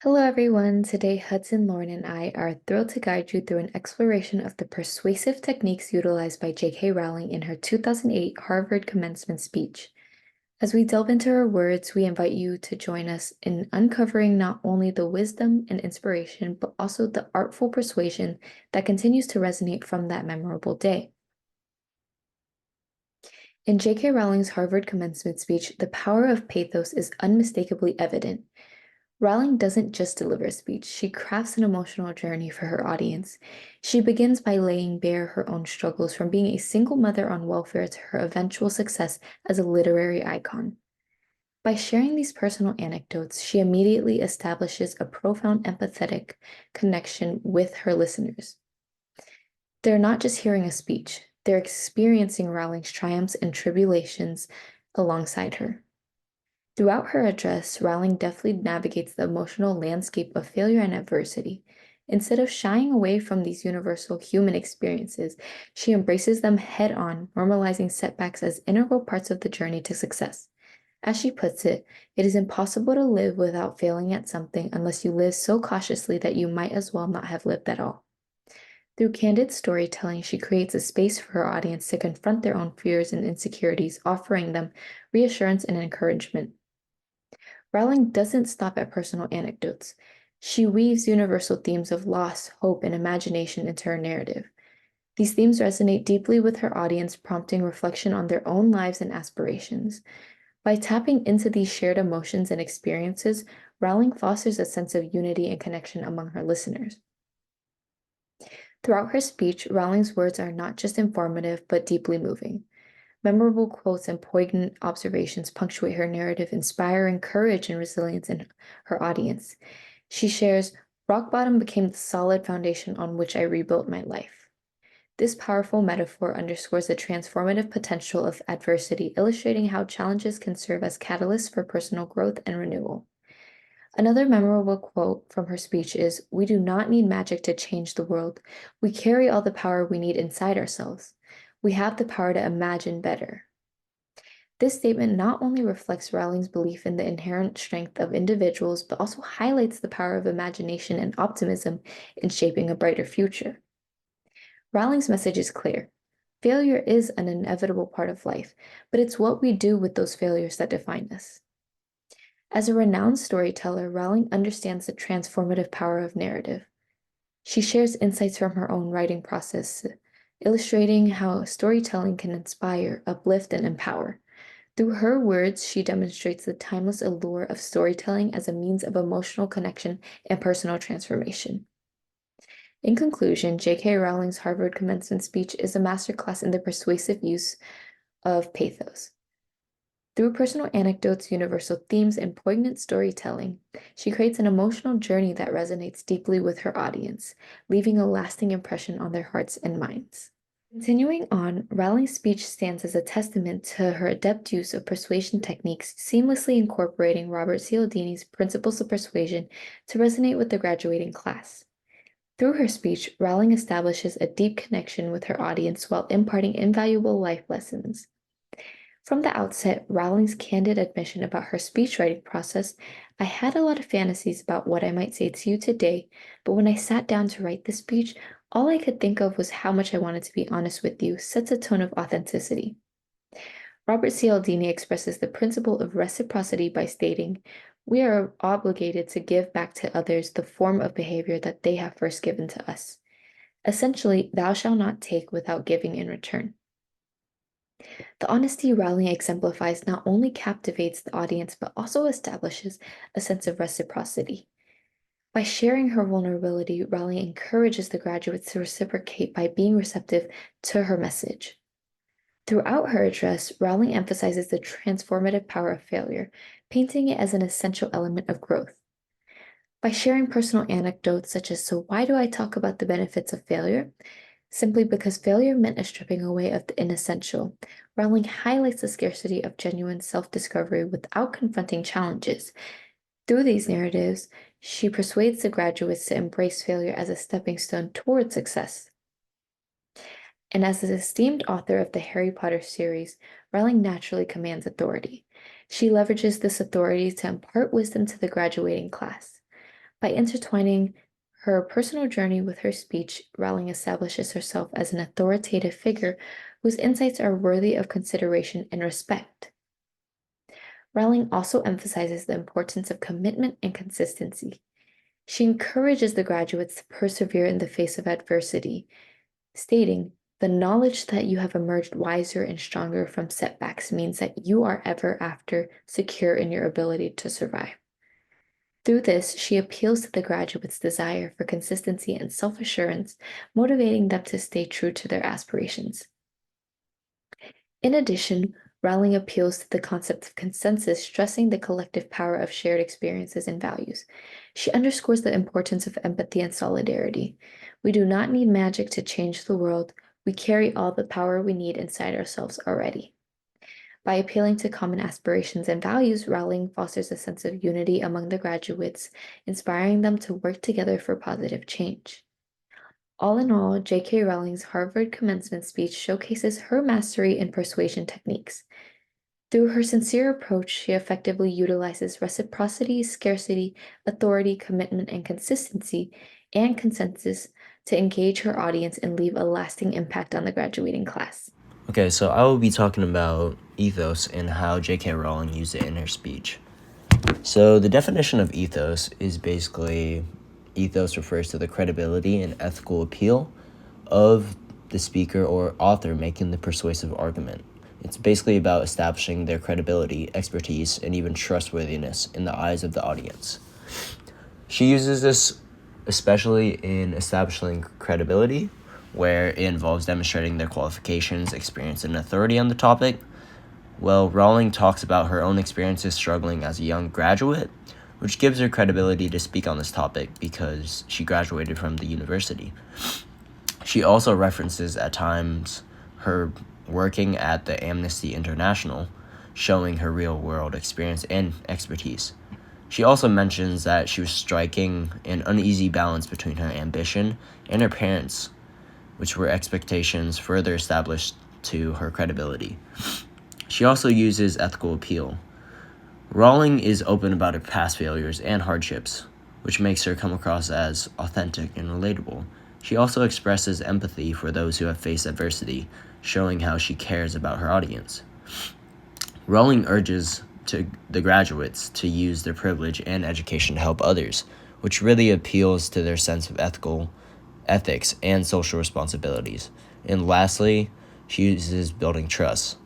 Hello, everyone. Today, Hudson, Lauren, and I are thrilled to guide you through an exploration of the persuasive techniques utilized by J.K. Rowling in her 2008 Harvard commencement speech. As we delve into her words, we invite you to join us in uncovering not only the wisdom and inspiration, but also the artful persuasion that continues to resonate from that memorable day. In J.K. Rowling's Harvard commencement speech, the power of pathos is unmistakably evident. Rowling doesn't just deliver a speech, she crafts an emotional journey for her audience. She begins by laying bare her own struggles from being a single mother on welfare to her eventual success as a literary icon. By sharing these personal anecdotes, she immediately establishes a profound empathetic connection with her listeners. They're not just hearing a speech, they're experiencing Rowling's triumphs and tribulations alongside her. Throughout her address, Rowling deftly navigates the emotional landscape of failure and adversity. Instead of shying away from these universal human experiences, she embraces them head on, normalizing setbacks as integral parts of the journey to success. As she puts it, it is impossible to live without failing at something unless you live so cautiously that you might as well not have lived at all. Through candid storytelling, she creates a space for her audience to confront their own fears and insecurities, offering them reassurance and encouragement. Rowling doesn't stop at personal anecdotes. She weaves universal themes of loss, hope, and imagination into her narrative. These themes resonate deeply with her audience, prompting reflection on their own lives and aspirations. By tapping into these shared emotions and experiences, Rowling fosters a sense of unity and connection among her listeners. Throughout her speech, Rowling's words are not just informative, but deeply moving. Memorable quotes and poignant observations punctuate her narrative, inspiring courage and resilience in her audience. She shares, "Rock bottom became the solid foundation on which I rebuilt my life." This powerful metaphor underscores the transformative potential of adversity, illustrating how challenges can serve as catalysts for personal growth and renewal. Another memorable quote from her speech is, "We do not need magic to change the world. We carry all the power we need inside ourselves. We have the power to imagine better." This statement not only reflects Rowling's belief in the inherent strength of individuals, but also highlights the power of imagination and optimism in shaping a brighter future. Rowling's message is clear. Failure is an inevitable part of life, but it's what we do with those failures that define us. As a renowned storyteller, Rowling understands the transformative power of narrative. She shares insights from her own writing process, illustrating how storytelling can inspire, uplift, and empower. Through her words, she demonstrates the timeless allure of storytelling as a means of emotional connection and personal transformation. In conclusion, J.K. Rowling's Harvard commencement speech is a masterclass in the persuasive use of pathos. Through personal anecdotes, universal themes, and poignant storytelling, she creates an emotional journey that resonates deeply with her audience, leaving a lasting impression on their hearts and minds. Continuing on, Rowling's speech stands as a testament to her adept use of persuasion techniques, seamlessly incorporating Robert Cialdini's principles of persuasion to resonate with the graduating class. Through her speech, Rowling establishes a deep connection with her audience while imparting invaluable life lessons. From the outset, Rowling's candid admission about her speechwriting process, "I had a lot of fantasies about what I might say to you today, but when I sat down to write the speech, all I could think of was how much I wanted to be honest with you," sets a tone of authenticity. Robert Cialdini expresses the principle of reciprocity by stating, "We are obligated to give back to others the form of behavior that they have first given to us." Essentially, thou shalt not take without giving in return. The honesty Rowling exemplifies not only captivates the audience, but also establishes a sense of reciprocity. By sharing her vulnerability, Rowling encourages the graduates to reciprocate by being receptive to her message. Throughout her address, Rowling emphasizes the transformative power of failure, painting it as an essential element of growth. By sharing personal anecdotes such as, "So why do I talk about the benefits of failure?" Simply because failure meant a stripping away of the inessential, Rowling highlights the scarcity of genuine self-discovery without confronting challenges. Through these narratives, she persuades the graduates to embrace failure as a stepping stone toward success. And as the esteemed author of the Harry Potter series, Rowling naturally commands authority. She leverages this authority to impart wisdom to the graduating class. By intertwining her personal journey with her speech, Rowling establishes herself as an authoritative figure whose insights are worthy of consideration and respect. Rowling also emphasizes the importance of commitment and consistency. She encourages the graduates to persevere in the face of adversity, stating, "The knowledge that you have emerged wiser and stronger from setbacks means that you are ever after secure in your ability to survive." Through this, she appeals to the graduates' desire for consistency and self-assurance, motivating them to stay true to their aspirations. In addition, Rowling appeals to the concept of consensus, stressing the collective power of shared experiences and values. She underscores the importance of empathy and solidarity. We do not need magic to change the world. We carry all the power we need inside ourselves already. By appealing to common aspirations and values, Rowling fosters a sense of unity among the graduates, inspiring them to work together for positive change. All in all, J.K. Rowling's Harvard commencement speech showcases her mastery in persuasion techniques. Through her sincere approach, she effectively utilizes reciprocity, scarcity, authority, commitment, and consistency, and consensus to engage her audience and leave a lasting impact on the graduating class. Okay, so I will be talking about ethos and how J.K. Rowling used it in her speech. So the definition of ethos is basically, ethos refers to the credibility and ethical appeal of the speaker or author making the persuasive argument. It's basically about establishing their credibility, expertise, and even trustworthiness in the eyes of the audience. She uses this especially in establishing credibility, where it involves demonstrating their qualifications, experience, and authority on the topic. Well, Rowling talks about her own experiences struggling as a young graduate, which gives her credibility to speak on this topic because she graduated from the university. She also references at times her working at the Amnesty International, showing her real-world experience and expertise. She also mentions that she was striking an uneasy balance between her ambition and her parents', which were expectations further established to her credibility. She also uses ethical appeal. Rowling is open about her past failures and hardships, which makes her come across as authentic and relatable. She also expresses empathy for those who have faced adversity, showing how she cares about her audience. Rowling urges the graduates to use their privilege and education to help others, which really appeals to their sense of ethics and social responsibilities. And lastly, she uses building trust.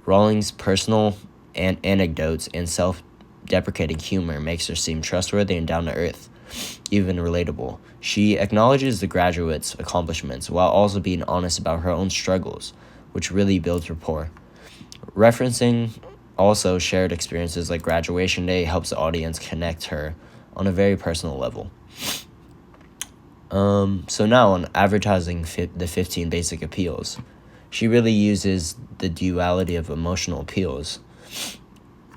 Rowling's personal anecdotes and self-deprecating humor makes her seem trustworthy and down-to-earth, even relatable. She acknowledges the graduates' accomplishments while also being honest about her own struggles, which really builds rapport. Referencing also shared experiences like graduation day helps the audience connect her on a very personal level. So now on advertising the 15 basic appeals. She really uses the duality of emotional appeals.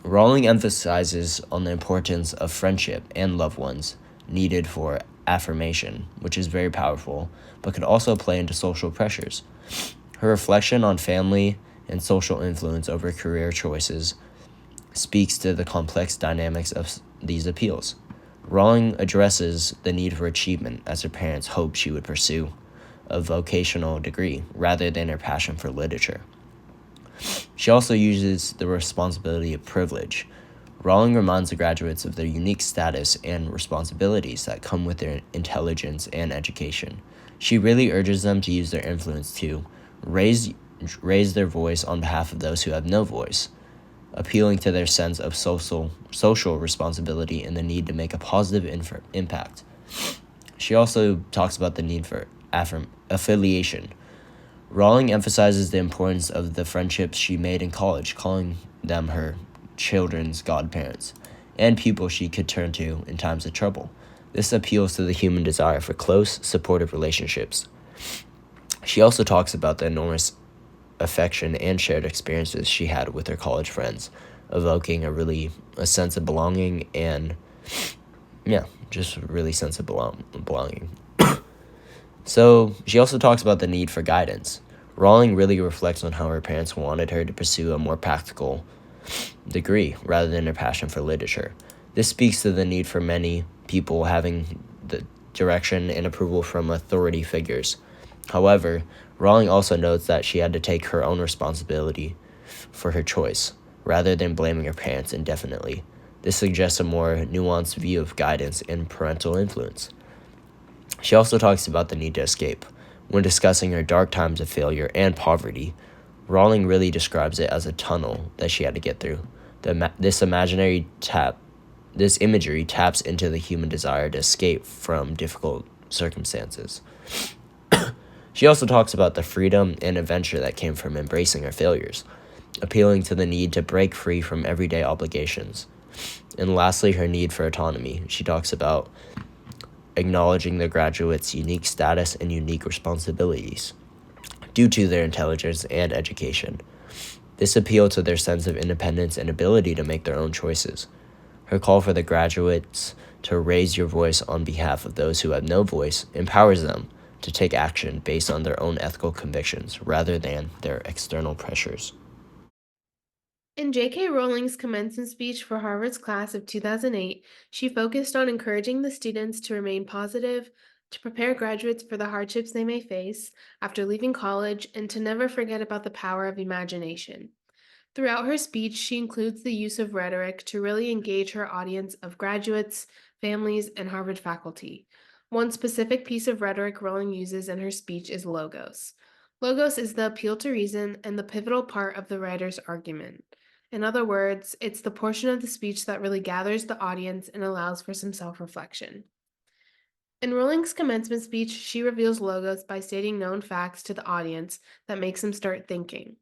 Rowling emphasizes on the importance of friendship and loved ones needed for affirmation, which is very powerful, but could also play into social pressures. Her reflection on family and social influence over career choices speaks to the complex dynamics of these appeals. Rowling addresses the need for achievement as her parents hoped she would pursue a vocational degree rather than her passion for literature. She also uses the responsibility of privilege. Rowling reminds the graduates of their unique status and responsibilities that come with their intelligence and education. She really urges them to use their influence to raise their voice on behalf of those who have no voice, appealing to their sense of social responsibility and the need to make a positive impact. She also talks about the need for affiliation. Rowling emphasizes the importance of the friendships she made in college, calling them her children's godparents and people she could turn to in times of trouble. This appeals to the human desire for close, supportive relationships. She also talks about the enormous affection and shared experiences she had with her college friends, evoking a sense of belonging and, just a really sense of belonging. So she also talks about the need for guidance. Rowling really reflects on how her parents wanted her to pursue a more practical degree rather than her passion for literature. This speaks to the need for many people having the direction and approval from authority figures. However, Rowling also notes that she had to take her own responsibility for her choice, rather than blaming her parents indefinitely. This suggests a more nuanced view of guidance and parental influence. She also talks about the need to escape. When discussing her dark times of failure and poverty, Rowling really describes it as a tunnel that she had to get through. This imagery taps into the human desire to escape from difficult circumstances. She also talks about the freedom and adventure that came from embracing her failures, appealing to the need to break free from everyday obligations. And lastly, her need for autonomy. She talks about acknowledging the graduates' unique status and unique responsibilities due to their intelligence and education. This appealed to their sense of independence and ability to make their own choices. Her call for the graduates to raise your voice on behalf of those who have no voice empowers them to take action based on their own ethical convictions rather than their external pressures. In J.K. Rowling's commencement speech for Harvard's class of 2008, she focused on encouraging the students to remain positive, to prepare graduates for the hardships they may face after leaving college, and to never forget about the power of imagination. Throughout her speech, she includes the use of rhetoric to really engage her audience of graduates, families, and Harvard faculty. One specific piece of rhetoric Rowling uses in her speech is logos. Logos is the appeal to reason and the pivotal part of the writer's argument. In other words, it's the portion of the speech that really gathers the audience and allows for some self reflection. In Rowling's commencement speech, she reveals logos by stating known facts to the audience that makes them start thinking.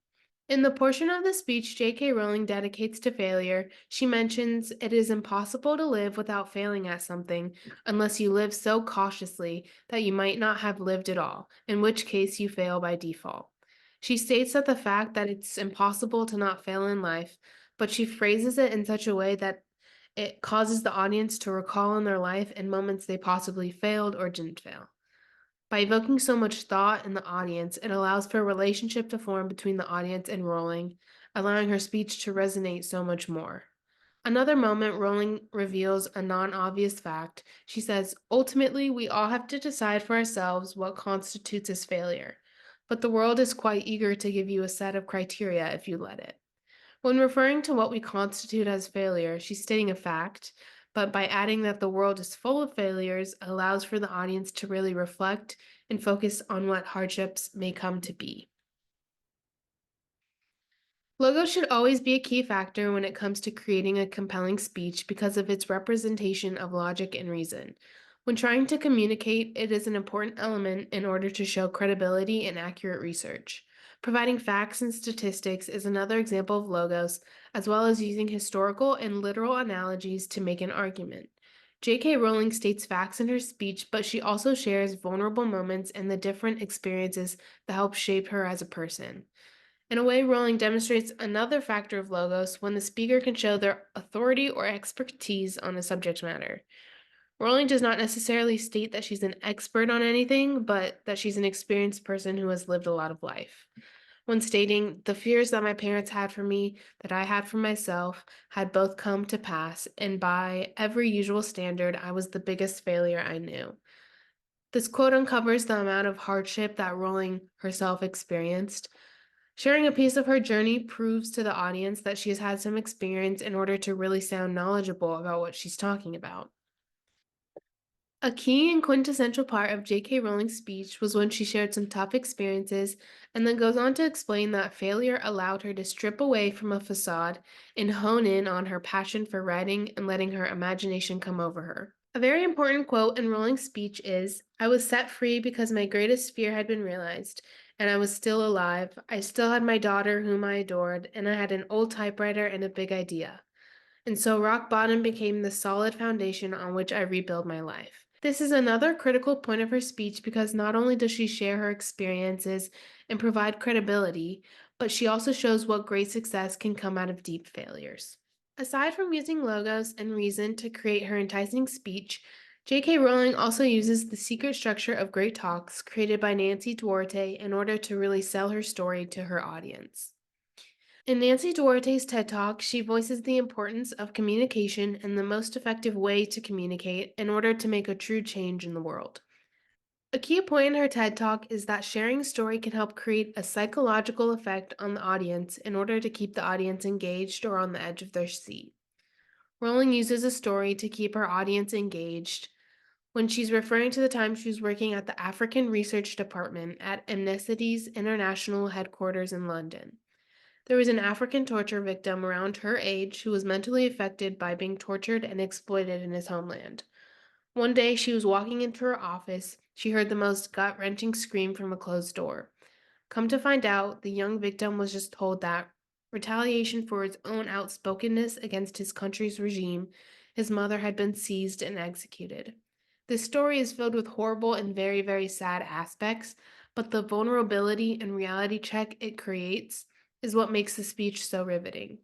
In the portion of the speech J.K. Rowling dedicates to failure, she mentions it is impossible to live without failing at something unless you live so cautiously that you might not have lived at all, in which case you fail by default. She states that the fact that it's impossible to not fail in life, but she phrases it in such a way that it causes the audience to recall in their life in moments they possibly failed or didn't fail. By evoking so much thought in the audience, it allows for a relationship to form between the audience and Rowling, allowing her speech to resonate so much more. Another moment, Rowling reveals a non obvious fact. She says, ultimately, we all have to decide for ourselves what constitutes as failure, but the world is quite eager to give you a set of criteria if you let it. When referring to what we constitute as failure, she's stating a fact, but by adding that the world is full of failures allows for the audience to really reflect and focus on what hardships may come to be. Logo should always be a key factor when it comes to creating a compelling speech because of its representation of logic and reason. When trying to communicate, it is an important element in order to show credibility and accurate research. Providing facts and statistics is another example of logos, as well as using historical and literal analogies to make an argument. J.K. Rowling states facts in her speech, but she also shares vulnerable moments and the different experiences that help shape her as a person. In a way, Rowling demonstrates another factor of logos when the speaker can show their authority or expertise on a subject matter. Rowling does not necessarily state that she's an expert on anything, but that she's an experienced person who has lived a lot of life. When stating, the fears that my parents had for me, that I had for myself, had both come to pass, and by every usual standard, I was the biggest failure I knew. This quote uncovers the amount of hardship that Rowling herself experienced. Sharing a piece of her journey proves to the audience that she has had some experience in order to really sound knowledgeable about what she's talking about. A key and quintessential part of J.K. Rowling's speech was when she shared some tough experiences and then goes on to explain that failure allowed her to strip away from a facade and hone in on her passion for writing and letting her imagination come over her. A very important quote in Rowling's speech is, I was set free because my greatest fear had been realized, and I was still alive. I still had my daughter, whom I adored, and I had an old typewriter and a big idea. And so rock bottom became the solid foundation on which I rebuild my life. This is another critical point of her speech because not only does she share her experiences and provide credibility, but she also shows what great success can come out of deep failures. Aside from using logos and reason to create her enticing speech, J.K. Rowling also uses the secret structure of great talks created by Nancy Duarte in order to really sell her story to her audience. In Nancy Duarte's TED Talk, she voices the importance of communication and the most effective way to communicate in order to make a true change in the world. A key point in her TED Talk is that sharing a story can help create a psychological effect on the audience in order to keep the audience engaged or on the edge of their seat. Rowling uses a story to keep her audience engaged when she's referring to the time she was working at the African Research Department at Amnesty's International Headquarters in London. There was an African torture victim around her age who was mentally affected by being tortured and exploited in his homeland. One day she was walking into her office. She heard the most gut-wrenching scream from a closed door. Come to find out, the young victim was just told that, retaliation for his own outspokenness against his country's regime, his mother had been seized and executed. This story is filled with horrible and very, very sad aspects, but the vulnerability and reality check it creates is what makes the speech so riveting.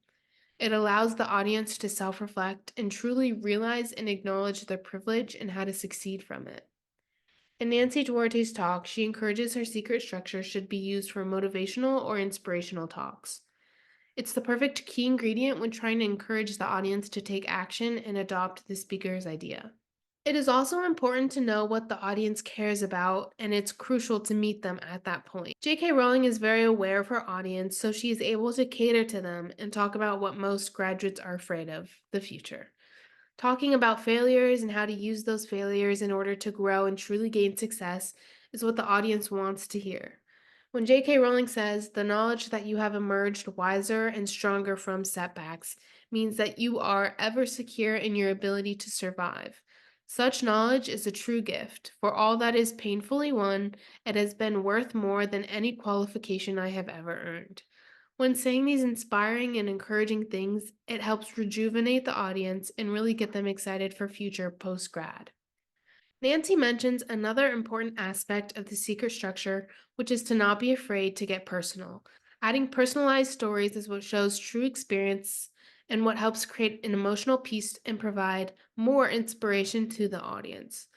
It allows the audience to self reflect and truly realize and acknowledge their privilege and how to succeed from it. In Nancy Duarte's talk, she encourages her secret structure should be used for motivational or inspirational talks. It's the perfect key ingredient when trying to encourage the audience to take action and adopt the speaker's idea. It is also important to know what the audience cares about, and it's crucial to meet them at that point. J.K. Rowling is very aware of her audience, so she is able to cater to them and talk about what most graduates are afraid of, the future. Talking about failures and how to use those failures in order to grow and truly gain success is what the audience wants to hear. When J.K. Rowling says, the knowledge that you have emerged wiser and stronger from setbacks means that you are ever secure in your ability to survive. Such knowledge is a true gift. For all that is painfully won, it has been worth more than any qualification I have ever earned. When saying these inspiring and encouraging things, it helps rejuvenate the audience and really get them excited for future post grad. Nancy mentions another important aspect of the secret structure, which is to not be afraid to get personal. Adding personalized stories is what shows true experience and what helps create an emotional piece and provide more inspiration to the audience.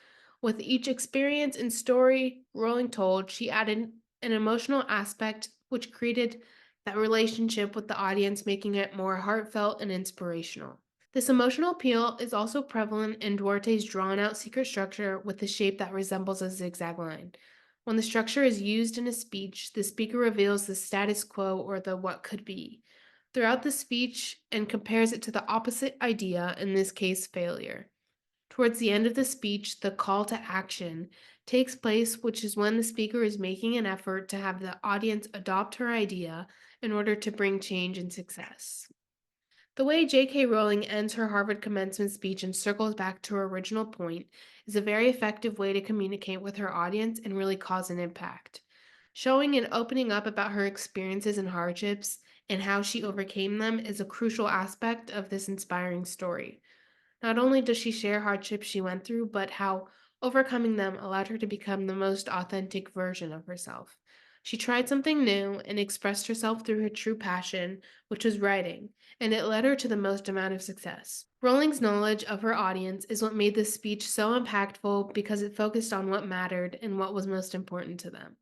With each experience and story Rowling told, she added an emotional aspect which created that relationship with the audience, making it more heartfelt and inspirational. This emotional appeal is also prevalent in Duarte's drawn-out secret structure with a shape that resembles a zigzag line. When the structure is used in a speech, the speaker reveals the status quo or the what could be throughout the speech and compares it to the opposite idea, in this case, failure. Towards the end of the speech, the call to action takes place, which is when the speaker is making an effort to have the audience adopt her idea in order to bring change and success. The way J.K. Rowling ends her Harvard commencement speech and circles back to her original point is a very effective way to communicate with her audience and really cause an impact. Showing and opening up about her experiences and hardships and how she overcame them is a crucial aspect of this inspiring story. Not only does she share hardships she went through, but how overcoming them allowed her to become the most authentic version of herself. She tried something new and expressed herself through her true passion, which was writing, and it led her to the most amount of success. Rowling's knowledge of her audience is what made this speech so impactful because it focused on what mattered and what was most important to them.